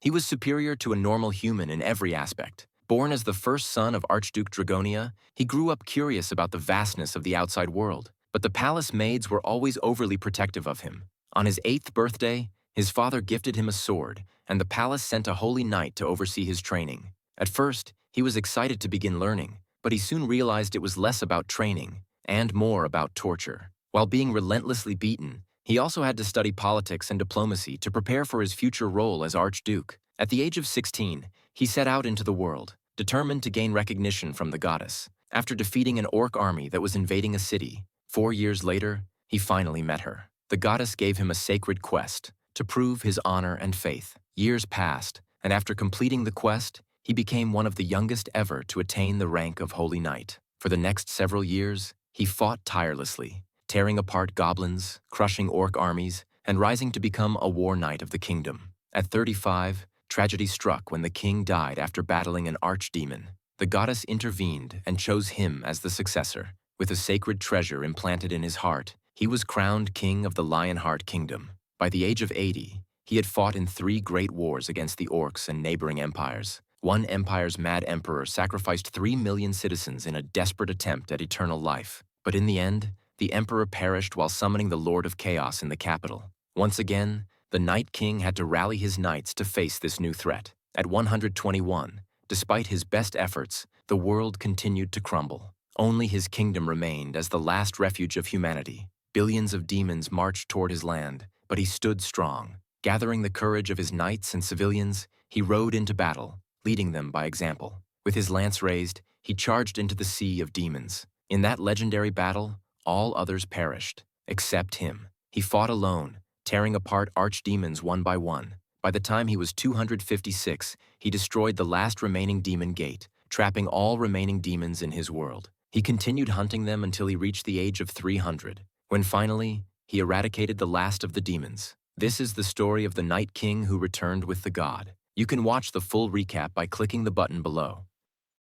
He was superior to a normal human in every aspect. Born as the first son of Archduke Dragonia, he grew up curious about the vastness of the outside world. But the palace maids were always overly protective of him. On his 8th birthday, his father gifted him a sword, and the palace sent a holy knight to oversee his training. At first, he was excited to begin learning, but he soon realized it was less about training and more about torture. While being relentlessly beaten, he also had to study politics and diplomacy to prepare for his future role as Archduke. At the age of 16, he set out into the world, determined to gain recognition from the goddess. After defeating an orc army that was invading a city, 4 years later, he finally met her. The goddess gave him a sacred quest to prove his honor and faith. Years passed, and after completing the quest, he became one of the youngest ever to attain the rank of Holy Knight. For the next several years, he fought tirelessly, tearing apart goblins, crushing orc armies, and rising to become a war knight of the kingdom. At 35, tragedy struck when the king died after battling an archdemon. The goddess intervened and chose him as the successor. With a sacred treasure implanted in his heart, he was crowned king of the Lionheart Kingdom. By the age of 80, he had fought in 3 great wars against the orcs and neighboring empires. One empire's mad emperor sacrificed 3 million citizens in a desperate attempt at eternal life. But in the end, the emperor perished while summoning the Lord of Chaos in the capital. Once again, the Night King had to rally his knights to face this new threat. At 121, despite his best efforts, the world continued to crumble. Only his kingdom remained as the last refuge of humanity. Billions of demons marched toward his land, but he stood strong. Gathering the courage of his knights and civilians, he rode into battle, leading them by example. With his lance raised, he charged into the sea of demons. In that legendary battle, all others perished, except him. He fought alone, tearing apart archdemons one by one. By the time he was 256, he destroyed the last remaining demon gate, trapping all remaining demons in his world. He continued hunting them until he reached the age of 300, when finally, he eradicated the last of the demons. This is the story of the Night King who returned with the god. You can watch the full recap by clicking the button below.